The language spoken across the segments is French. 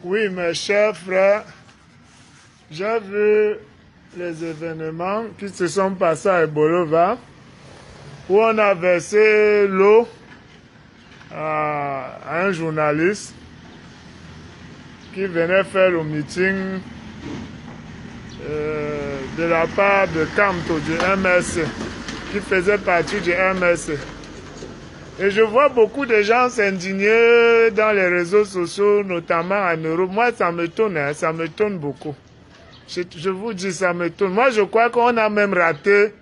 Oui, mes chers frères, j'ai vu les événements qui se sont passés à Ebolova, où on a versé l'eau à un journaliste qui venait faire le meeting de la part de Kamto du MSC, qui faisait partie du MSC. Et je vois beaucoup de gens s'indigner dans les réseaux sociaux, notamment en Europe. Moi, ça m'étonne, hein, ça m'étonne beaucoup. Je vous dis, ça m'étonne. Moi, je crois qu'on a même raté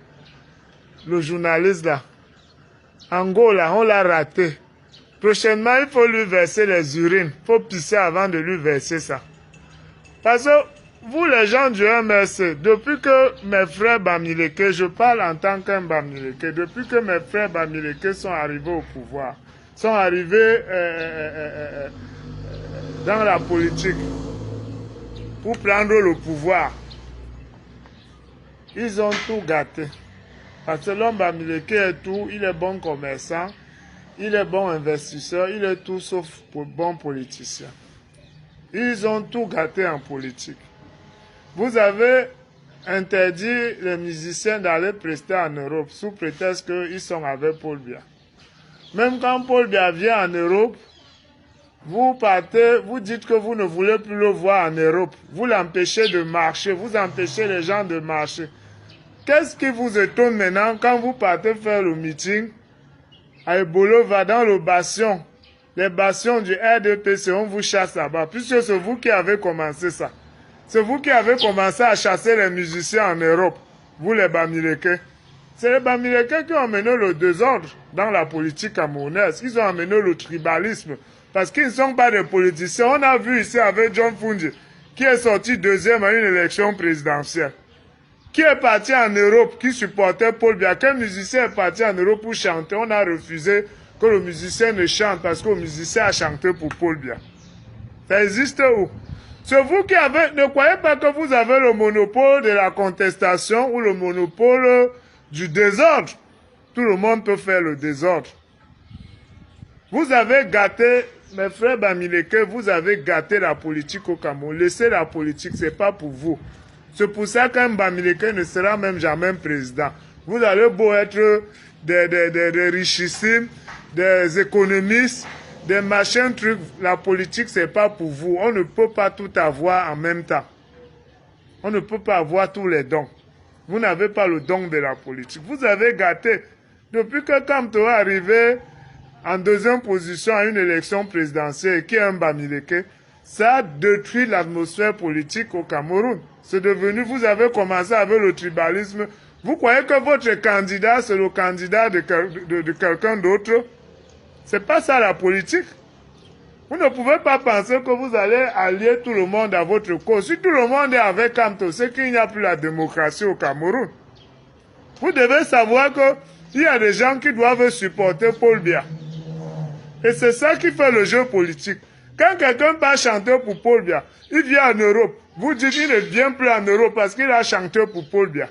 le journaliste là. Angola, on l'a raté. Prochainement, il faut lui verser les urines. Il faut pisser avant de lui verser ça. Parce que vous, les gens du MSC, depuis que mes frères Bamileke, je parle en tant qu'un Bamileke, depuis que mes frères Bamileke sont arrivés au pouvoir, sont arrivés dans la politique pour prendre le pouvoir, ils ont tout gâté. Parce que l'homme Bamileke est tout, il est bon commerçant, il est bon investisseur, il est tout sauf bon politicien. Ils ont tout gâté en politique. Vous avez interdit les musiciens d'aller prester en Europe sous prétexte qu'ils sont avec Paul Biya. Même quand Paul Biya vient en Europe, vous partez, vous dites que vous ne voulez plus le voir en Europe. Vous l'empêchez de marcher, vous empêchez les gens de marcher. Qu'est-ce qui vous étonne maintenant quand vous partez faire le meeting à Ebolova dans le bastion, les bastions du RDPC, on vous chasse là-bas, puisque c'est vous qui avez commencé ça. C'est vous qui avez commencé à chasser les musiciens en Europe, vous les Bamileke. C'est les Bamileke qui ont amené le désordre dans la politique camerounaise. Ils ont amené le tribalisme, parce qu'ils ne sont pas des politiciens. On a vu ici avec John Fundi, qui est sorti deuxième à une élection présidentielle. Qui est parti en Europe, qui supportait Paul Biya. Quel musicien est parti en Europe pour chanter? On a refusé que le musicien ne chante parce que le musicien a chanté pour Paul Biya. Ça existe où? C'est vous qui avez... Ne croyez pas que vous avez le monopole de la contestation ou le monopole du désordre. Tout le monde peut faire le désordre. Vous avez gâté, mes frères Bamileke, vous avez gâté la politique au Cameroun. Laissez la politique, c'est pas pour vous. C'est pour ça qu'un Bamileke ne sera même jamais président. Vous allez beau être des richissimes, des économistes, des machins trucs. La politique, c'est pas pour vous. On ne peut pas tout avoir en même temps. On ne peut pas avoir tous les dons. Vous n'avez pas le don de la politique. Vous avez gâté. Depuis que Kamto est arrivé en deuxième position à une élection présidentielle, qui est un Bamileke, ça a détruit l'atmosphère politique au Cameroun. C'est devenu, vous avez commencé avec le tribalisme. Vous croyez que votre candidat, c'est le candidat de quelqu'un d'autre? C'est pas ça la politique. Vous ne pouvez pas penser que vous allez allier tout le monde à votre cause. Si tout le monde est avec Kamto, c'est qu'il n'y a plus la démocratie au Cameroun. Vous devez savoir qu'il y a des gens qui doivent supporter Paul Biya. Et c'est ça qui fait le jeu politique. Quand quelqu'un part chanter pour Paul Biya, il vient en Europe. Vous dites qu'il ne vient plus en Europe parce qu'il a chanté pour Paul Biya.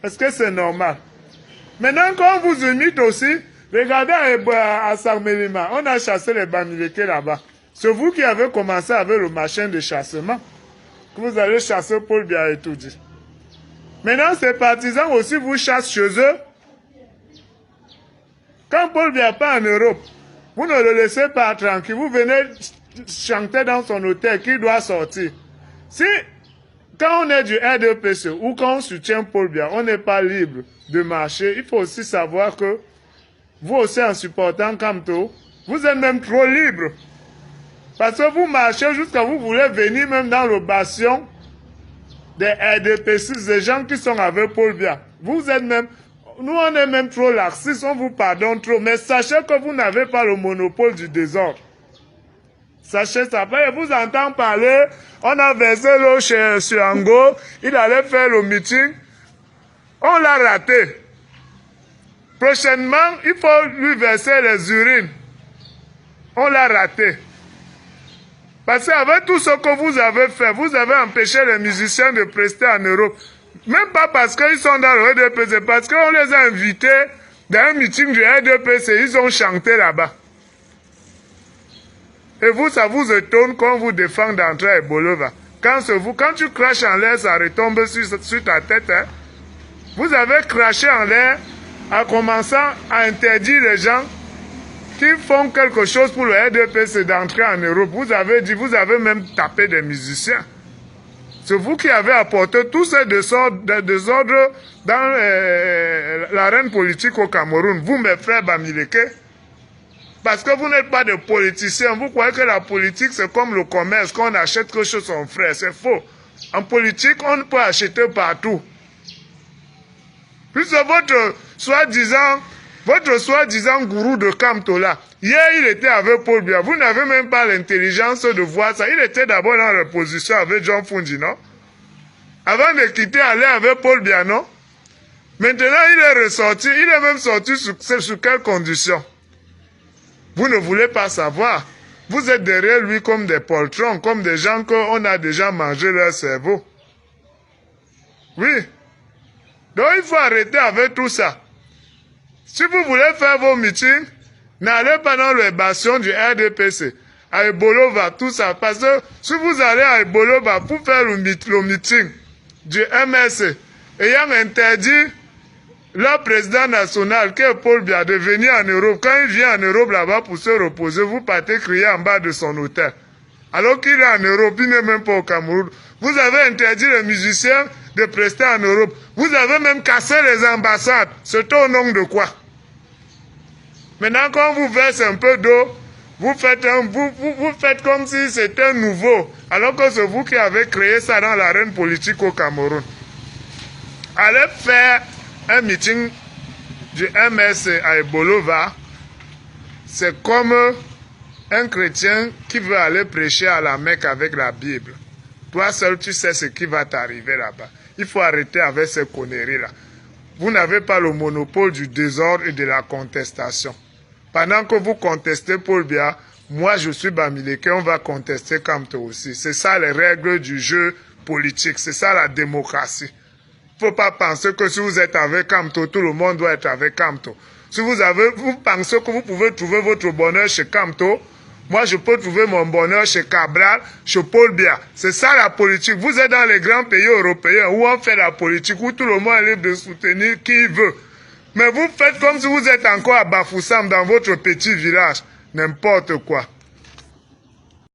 Est-ce que c'est normal? Maintenant, quand on vous imite aussi, regardez à Sarmelima, on a chassé les Bamileke là-bas. C'est vous qui avez commencé avec le machin de chassement. Que vous allez chasser Paul Biya et tout dit. Maintenant, ces partisans aussi vous chassent chez eux. Quand Paul Biya part en Europe, vous ne le laissez pas tranquille. Vous venez chanter dans son hôtel qu'il doit sortir. Si, quand on est du RDPC ou quand on soutient Paul Biya, on n'est pas libre de marcher, il faut aussi savoir que vous aussi en supportant Kamto, vous êtes même trop libre. Parce que vous marchez jusqu'à vous voulez venir même dans le bastion des RDPC, des gens qui sont avec Paul Biya. Vous êtes même... Nous, on est même trop laxistes, on vous pardonne trop. Mais sachez que vous n'avez pas le monopole du désordre. Sachez ça. Je vous entends parler, on a versé l'eau sur Ango, il allait faire le meeting. On l'a raté. Prochainement, il faut lui verser les urines. On l'a raté. Parce qu'avec tout ce que vous avez fait, vous avez empêché les musiciens de prester en Europe. Même pas parce qu'ils sont dans le RDPC, parce qu'on les a invités dans un meeting du RDPC, ils ont chanté là-bas. Et vous, ça vous étonne quand vous défend d'entrer à Bolova. Quand tu craches en l'air, ça retombe sur ta tête. Hein? Vous avez craché en l'air en commençant à interdire les gens qui font quelque chose pour le RDPC d'entrer en Europe. Vous avez même tapé des musiciens. C'est vous qui avez apporté tous ces désordres dans l'arène politique au Cameroun. Vous, mes frères Bamileke. Parce que vous n'êtes pas des politiciens. Vous croyez que la politique, c'est comme le commerce, qu'on achète quelque chose à son frère. C'est faux. En politique, on ne peut acheter partout. Puisque votre soi-disant gourou de Kamto là, hier il était avec Paul Biya. Vous n'avez même pas l'intelligence de voir ça. Il était d'abord dans la position avec John Fundi, non? Avant de quitter, aller avec Paul Biya, non? Maintenant, il est ressorti. Il est même sorti sous quelles conditions? Vous ne voulez pas savoir. Vous êtes derrière lui comme des poltrons, comme des gens qu'on a déjà mangé leur cerveau. Oui. Donc il faut arrêter avec tout ça. Si vous voulez faire vos meetings, n'allez pas dans les bastions du RDPC, à Ebolova, tout ça. Parce que si vous allez à Ebolova pour faire le meeting du MSC, ayant interdit leur président national, qui est Paul Biya, de venir en Europe, quand il vient en Europe là-bas pour se reposer, vous partez crier en bas de son hôtel. Alors qu'il est en Europe, il n'est même pas au Cameroun. Vous avez interdit les musiciens de prester en Europe. Vous avez même cassé les ambassades. C'est au nom de quoi? Maintenant, quand vous versez un peu d'eau, vous faites comme si c'était nouveau. Alors que c'est vous qui avez créé ça dans l'arène politique au Cameroun. Allez faire un meeting du MSC à Ebolova, c'est comme un chrétien qui veut aller prêcher à la Mecque avec la Bible. Toi seul, tu sais ce qui va t'arriver là-bas. Il faut arrêter avec ces conneries-là. Vous n'avez pas le monopole du désordre et de la contestation. Pendant que vous contestez Paul Biya, moi je suis Bamileke, on va contester Kamto aussi. C'est ça les règles du jeu politique, c'est ça la démocratie. Il ne faut pas penser que si vous êtes avec Kamto, tout le monde doit être avec Kamto. Si vous pensez que vous pouvez trouver votre bonheur chez Kamto, moi je peux trouver mon bonheur chez Cabral, chez Paul Biya. C'est ça la politique. Vous êtes dans les grands pays européens où on fait la politique, où tout le monde est libre de soutenir qui veut. Mais vous faites comme si vous êtes encore à Bafoussam dans votre petit village. N'importe quoi.